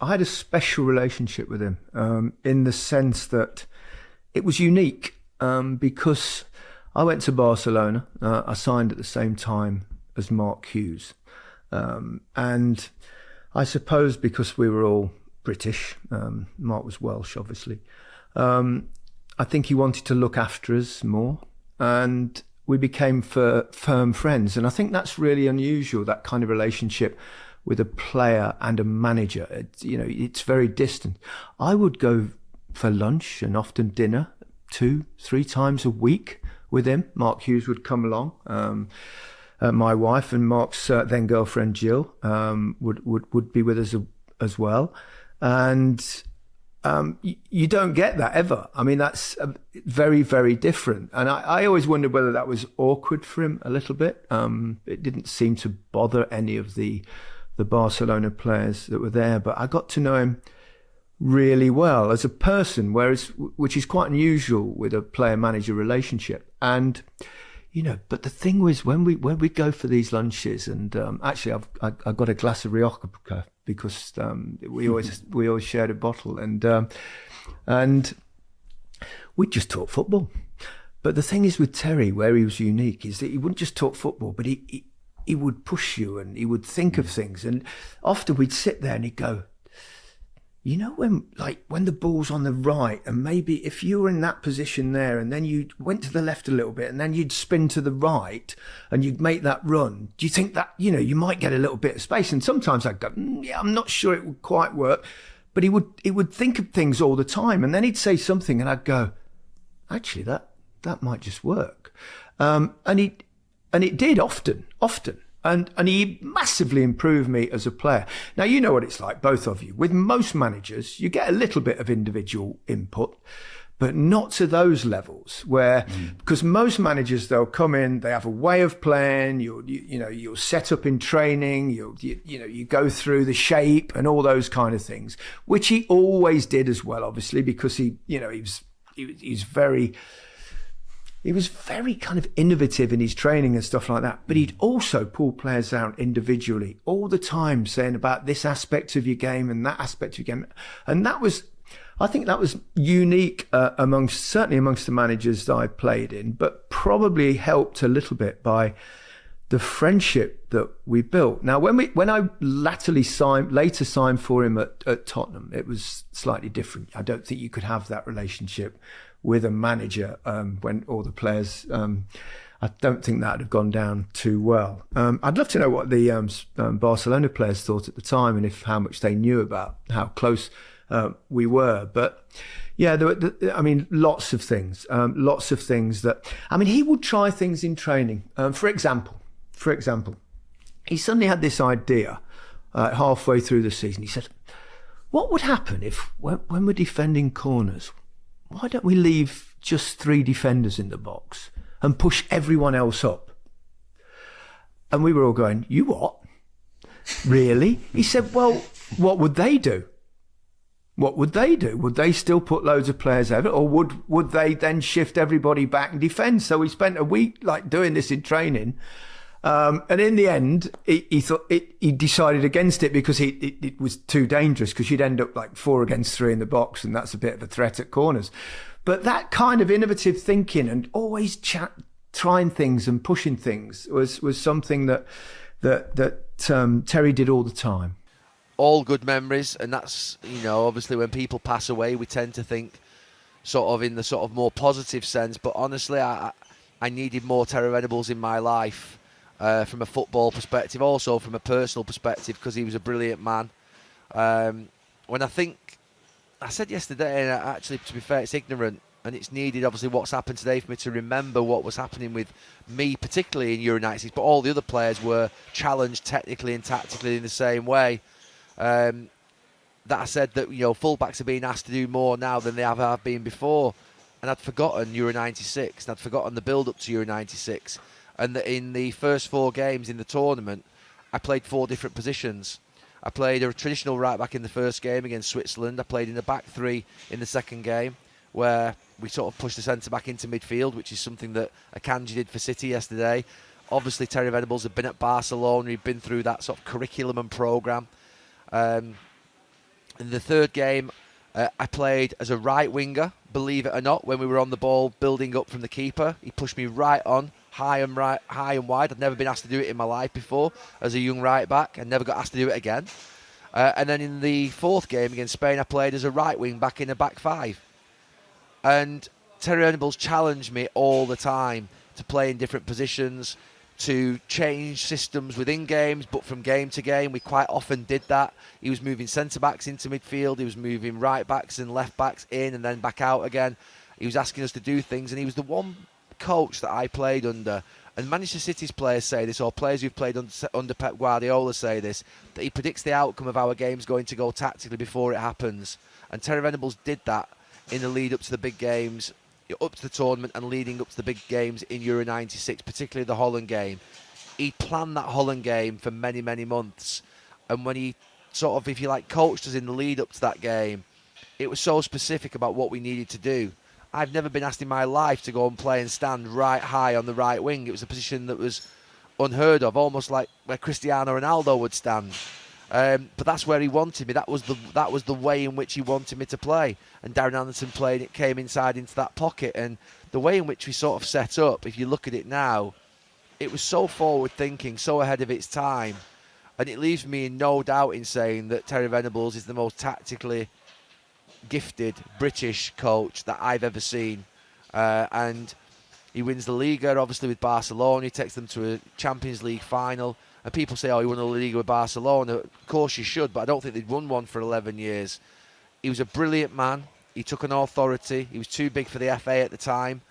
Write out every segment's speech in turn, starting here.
I had a special relationship with him in the sense that it was unique because I went to Barcelona. I signed at the same time as Mark Hughes. And I suppose because we were all British, Mark was Welsh, obviously, I think he wanted to look after us more. And we became firm friends. And I think that's really unusual, that kind of relationship with a player and a manager. It's very distant. I would go for lunch and often dinner 2-3 times a week with him. Mark Hughes would come along. My wife and Mark's then girlfriend Jill would be with us as well. And you don't get that ever. I mean, that's very, very different. And I always wondered whether that was awkward for him a little bit. It didn't seem to bother any of the Barcelona players that were there, but I got to know him really well as a person, which is quite unusual with a player-manager relationship. And but the thing was, when we go for these lunches, and actually I got a glass of Rioja because we always shared a bottle, and we'd just talk football. But the thing is with Terry, where he was unique, is that he wouldn't just talk football, but he would push you and he would think of things. And often we'd sit there and he'd go, when the ball's on the right, and maybe if you were in that position there and then you went to the left a little bit and then you'd spin to the right and you'd make that run, do you think that, you might get a little bit of space? And sometimes I'd go, yeah, I'm not sure it would quite work. But he would think of things all the time. And then he'd say something and I'd go, actually, that might just work. And it did often. And he massively improved me as a player. Now, you know what it's like, both of you. With most managers, you get a little bit of individual input, but not to those levels because most managers, they'll come in, they have a way of playing, you'll set up in training, you go through the shape and all those kind of things, which he always did as well, obviously, because he was very kind of innovative in his training and stuff like that. But he'd also pull players out individually all the time, saying about this aspect of your game and that aspect of your game. And I think that was unique certainly amongst the managers that I played in, but probably helped a little bit by the friendship that we built. Now, when I later signed for him at Tottenham, it was slightly different. I don't think you could have that relationship with a manager when all the players. I don't think that would have gone down too well. I'd love to know what the Barcelona players thought at the time and how much they knew about how close we were. But yeah, lots of things that. I mean, he would try things in training. For example, he suddenly had this idea halfway through the season. He said, "What would happen if when we're defending corners? Why don't we leave just 3 defenders in the box and push everyone else up?" And we were all going, "You what? Really?" He said, "Well, what would they do? What would they do? Would they still put loads of players over, or would they then shift everybody back and defend?" So we spent a week doing this in training. And in the end, he decided against it because it was too dangerous, because you'd end up 4 against 3 in the box, and that's a bit of a threat at corners. But that kind of innovative thinking and always trying things and pushing things was something that Terry did all the time. All good memories, and that's, obviously when people pass away, we tend to think sort of in the sort of more positive sense. But honestly, I needed more Terry Venables in my life. From a football perspective, also from a personal perspective, because he was a brilliant man. When I said yesterday, and actually, to be fair, it's ignorant, and it's needed, obviously, what's happened today for me to remember what was happening with me, particularly in Euro 96, but all the other players were challenged technically and tactically in the same way. That I said that, fullbacks are being asked to do more now than they have been before. And I'd forgotten Euro 96, and I'd forgotten the build-up to Euro 96. And that in the first 4 games in the tournament, I played 4 different positions. I played a traditional right-back in the first game against Switzerland. I played in a back 3 in the second game, where we sort of pushed the centre-back into midfield, which is something that Akanji did for City yesterday. Obviously, Terry Venables had been at Barcelona. He'd been through that sort of curriculum and programme. And In the third game, I played as a right winger, believe it or not, when we were on the ball building up from the keeper. He pushed me right on, high and wide. I'd never been asked to do it in my life before as a young right back, and never got asked to do it again. And then in the fourth game against Spain, I played as a right wing back in a back five. And Terry Venables challenged me all the time to play in different positions, to change systems within games, but from game to game, we quite often did that. He was moving centre-backs into midfield, he was moving right-backs and left-backs in and then back out again. He was asking us to do things, and he was the one coach that I played under. And Manchester City's players say this, or players who've played under Pep Guardiola say this, that he predicts the outcome of our games going to go tactically before it happens. And Terry Venables did that in the lead up to the big games, up to the tournament and leading up to the big games in Euro 96, particularly the Holland game. He planned that Holland game for many, many months. And when he sort of, if you like, coached us in the lead up to that game, it was so specific about what we needed to do. I've never been asked in my life to go and play and stand right high on the right wing. It was a position that was unheard of, almost like where Cristiano Ronaldo would stand. But that's where he wanted me. That was the way in which he wanted me to play. And Darren Anderson came inside into that pocket. And the way in which we sort of set up, if you look at it now, it was so forward thinking, so ahead of its time. And it leaves me in no doubt in saying that Terry Venables is the most tactically gifted British coach that I've ever seen. And he wins the Liga, obviously, with Barcelona. He takes them to a Champions League final. And people say, oh, he won the Liga with Barcelona. Of course you should, but I don't think they'd won one for 11 years. He was a brilliant man. He took an authority. He was too big for the FA at the time.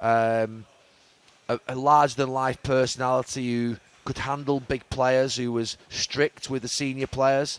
A larger-than-life personality who could handle big players, who was strict with the senior players,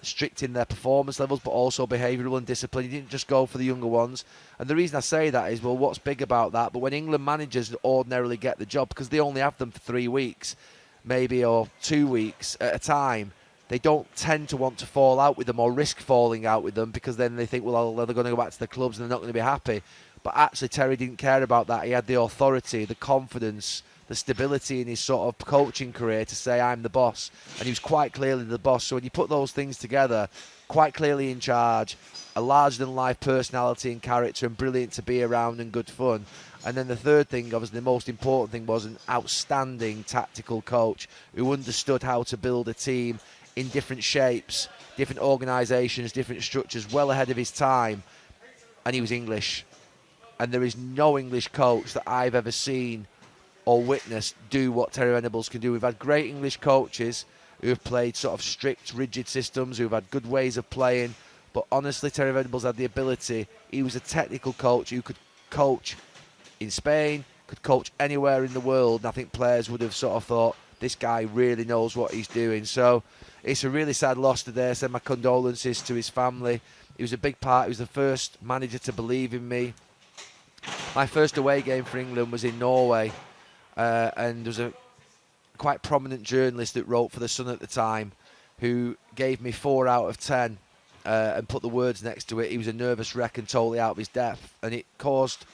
strict in their performance levels, but also behavioural and discipline. He didn't just go for the younger ones. And the reason I say that is, well, what's big about that? But when England managers ordinarily get the job, because they only have them for 3 weeks, maybe, or 2 weeks at a time, they don't tend to want to fall out with them or risk falling out with them, because then they think, well, they're going to go back to the clubs and they're not going to be happy. But actually, Terry didn't care about that. He had the authority, the confidence, the stability in his sort of coaching career to say, I'm the boss. And he was quite clearly the boss. So when you put those things together, quite clearly in charge, a larger-than-life personality and character, and brilliant to be around and good fun. And then the third thing, obviously the most important thing, was an outstanding tactical coach who understood how to build a team in different shapes, different organisations, different structures, well ahead of his time. And he was English. And there is no English coach that I've ever seen or witnessed do what Terry Venables can do. We've had great English coaches who have played sort of strict, rigid systems, who've had good ways of playing. But honestly, Terry Venables had the ability. He was a technical coach who could coach in Spain, could coach anywhere in the world. And I think players would have sort of thought, this guy really knows what he's doing. So it's a really sad loss today. I send my condolences to his family. He was a big part. He was the first manager to believe in me. My first away game for England was in Norway. And there was a quite prominent journalist that wrote for The Sun at the time who gave me 4 out of 10 and put the words next to it. He was a nervous wreck and totally out of his depth. And it caused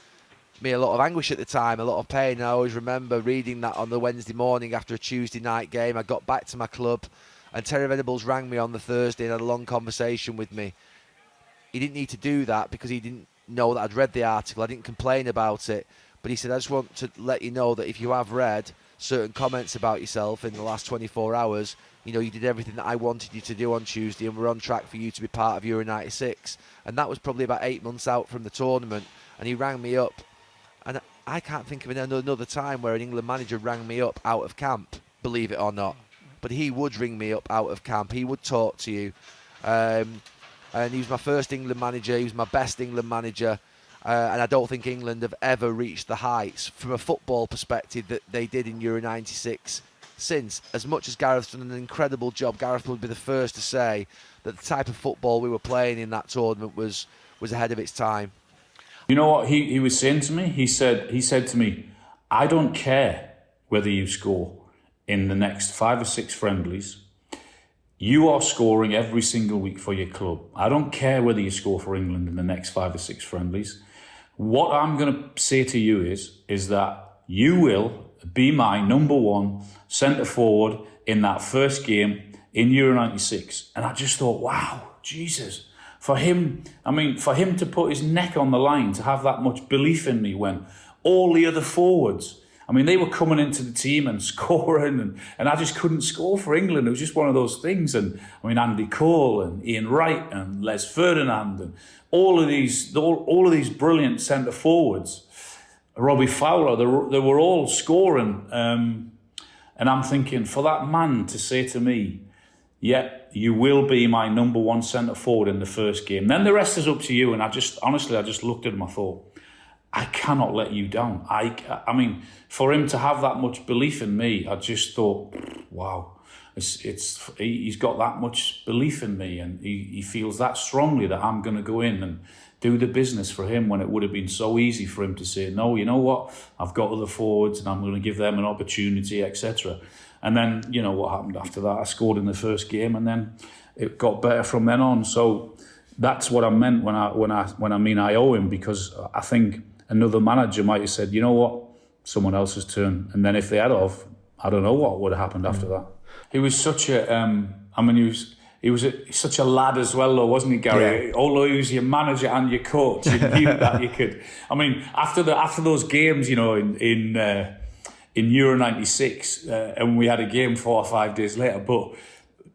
me a lot of anguish at the time, a lot of pain. And I always remember reading that on the Wednesday morning after a Tuesday night game. I got back to my club and Terry Venables rang me on the Thursday and had a long conversation with me. He didn't need to do that because he didn't know that I'd read the article. I didn't complain about it. But he said, I just want to let you know that if you have read certain comments about yourself in the last 24 hours, you know, you did everything that I wanted you to do on Tuesday and we're on track for you to be part of Euro 96. And that was probably about 8 months out from the tournament. And he rang me up. And I can't think of another time where an England manager rang me up out of camp, believe it or not. But he would ring me up out of camp. He would talk to you. And he was my first England manager. He was my best England manager. And I don't think England have ever reached the heights from a football perspective that they did in Euro 96 since. As much as Gareth's done an incredible job, Gareth would be the first to say that the type of football we were playing in that tournament was ahead of its time. You know what he was saying to me? He said to me, I don't care whether you score in the next 5 or 6 friendlies. You are scoring every single week for your club. I don't care whether you score for England in the next 5 or 6 friendlies. What I'm going to say to you is that you will be my number 1 centre forward in that first game in Euro 96. And I just thought, wow, Jesus. For him to put his neck on the line, to have that much belief in me when all the other forwards, I mean, they were coming into the team and scoring, and I just couldn't score for England. It was just one of those things. And I mean, Andy Cole and Ian Wright and Les Ferdinand and all of these brilliant centre forwards, Robbie Fowler, they were all scoring. And I'm thinking, for that man to say to me, yeah, you will be my number one centre forward in the first game. Then the rest is up to you. And I just looked at him. I thought, I cannot let you down. I mean, for him to have that much belief in me, I just thought, wow, he's got that much belief in me, and he feels that strongly that I'm going to go in and do the business for him, when it would have been so easy for him to say, no, you know what, I've got other forwards and I'm going to give them an opportunity, etc. And then, you know what happened after that? I scored in the first game, and then it got better from then on. So that's what I meant when I mean I owe him, because I think another manager might have said, you know what, someone else's turn. And then if they had of, I don't know what would have happened after that. He was such a, he was such a lad as well, though, wasn't he, Gary? Yeah. Although he was your manager and your coach, you knew that you could. I mean, after those games, you know, in Euro '96, and we had a game 4 or 5 days later, but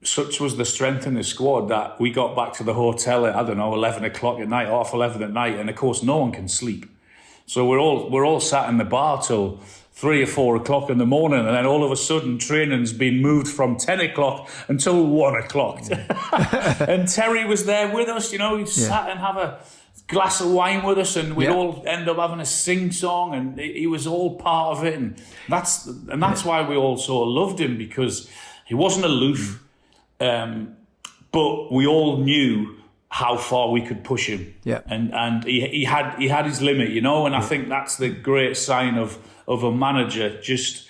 such was the strength in the squad that we got back to the hotel at, I don't know, 11 o'clock at night, half 11 at night, and of course no one can sleep. So we're all sat in the bar till 3 or 4 o'clock in the morning, and then all of a sudden training's been moved from 10 o'clock until 1 o'clock. And Terry was there with us, you know, he'd sat and have a glass of wine with us, and we'd all end up having a sing song, and he was all part of it, and that's why we all sort of loved him, because he wasn't aloof, but we all knew how far we could push him, and he had his limit, you know, and I think that's the great sign of a manager, just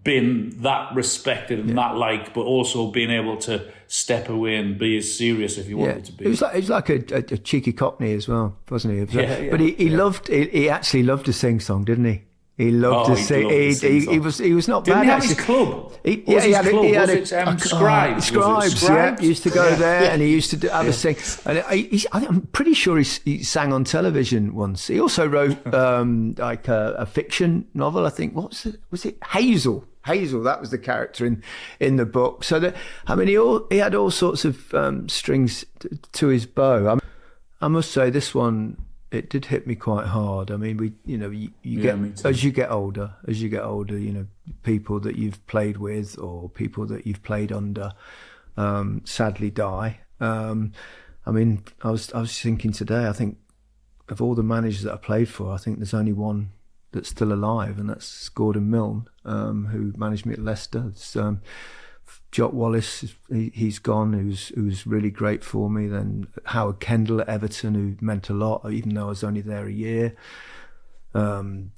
being that respected and that liked, but also being able to step away and be as serious if he wanted to be. He was like a cheeky Cockney as well, wasn't he? But he actually loved to sing song, didn't he? He loved to sing. He was not Didn't bad. he have actually. his club? He had Scribes. Scribes, yeah. He used to go there, and he used to have a sing. And I'm pretty sure he sang on television once. He also wrote like a fiction novel, I think. What was it? Hazel. Hazel, that was the character in the book. So that, I mean, he had all sorts of strings to his bow. I must say, this one, it did hit me quite hard. I mean, you get as you get older, you know, people that you've played with or people that you've played under sadly die. I mean, I was thinking today, I think of all the managers that I played for, I think there's only one that's still alive, and that's Gordon Milne, who managed me at Leicester. It's, Jock Wallace, he's gone, who's really great for me. Then Howard Kendall at Everton, who meant a lot, even though I was only there a year. And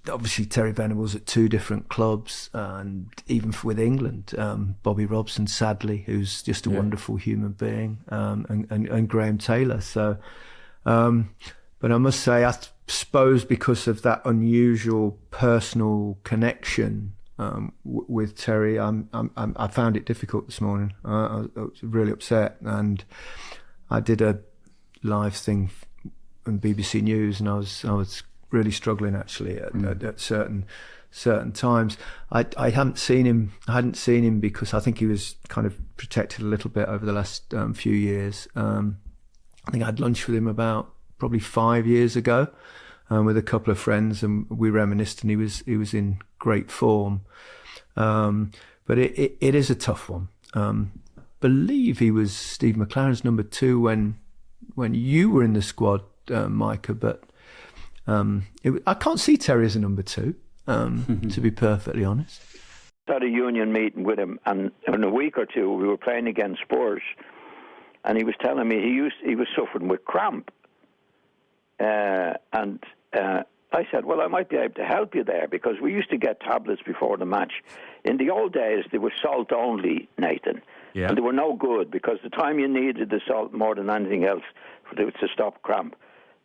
obviously Terry Venables at 2 different clubs, and even with England, Bobby Robson, sadly, who's just a wonderful human being, and Graham Taylor. So, but I must say, I suppose because of that unusual personal connection with Terry, I found it difficult this morning. I was really upset, and I did a live thing on BBC News, and I was really struggling actually at certain times. I hadn't seen him because I think he was kind of protected a little bit over the last few years. I think I had lunch with him about probably 5 years ago, with a couple of friends, and we reminisced, and he was in great form. But it is a tough one. Believe he was Steve McLaren's number 2 when you were in the squad, Micah, but I can't see Terry as a number 2, to be perfectly honest. I had a union meeting with him, and in a week or two we were playing against Spurs, and he was telling me he was suffering with cramp, and I said, well, I might be able to help you there, because we used to get tablets before the match. In the old days, they were salt only, Nathan, and they were no good, because the time you needed the salt more than anything else to stop cramp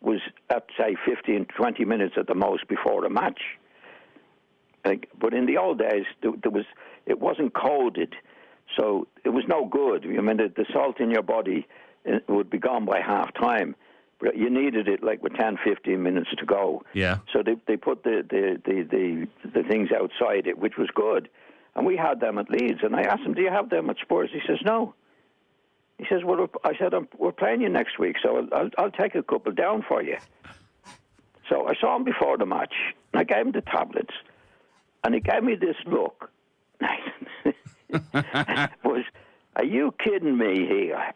was at, say, 15, 20 minutes at the most before a match. But in the old days, it wasn't coded, so it was no good. I mean, the salt in your body it would be gone by half time. But you needed it like with 10, 15 minutes to go. Yeah. So they put the things outside it, which was good. And we had them at Leeds. And I asked him, do you have them at Spurs? He says, no. He says, well, I said, we're playing you next week, so I'll take a couple down for you. So I saw him before the match, and I gave him the tablets, and he gave me this look. Was, are you kidding me here?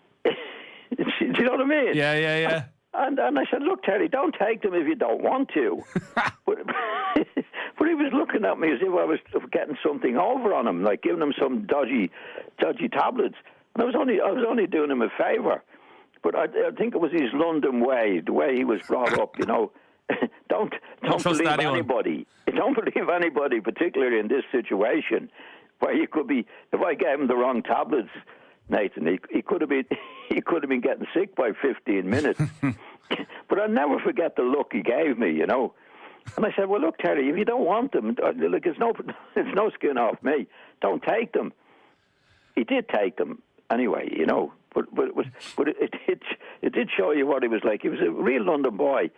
Do you know what I mean? Yeah. And I said, look, Terry, don't take them if you don't want to. but he was looking at me as if I was getting something over on him, like giving him some dodgy tablets. And I was only doing him a favour. But I think it was his London way, the way he was brought up, you know. Don't believe anybody. Don't believe anybody, particularly in this situation, where you could be. If I gave him the wrong tablets, Nathan, he could have been getting sick by 15 minutes. But I'll never forget the look he gave me, you know. And I said, well, look, Terry, if you don't want them, look, it's no skin off me. Don't take them. He did take them anyway, you know. But it did show you what he was like. He was a real London boy.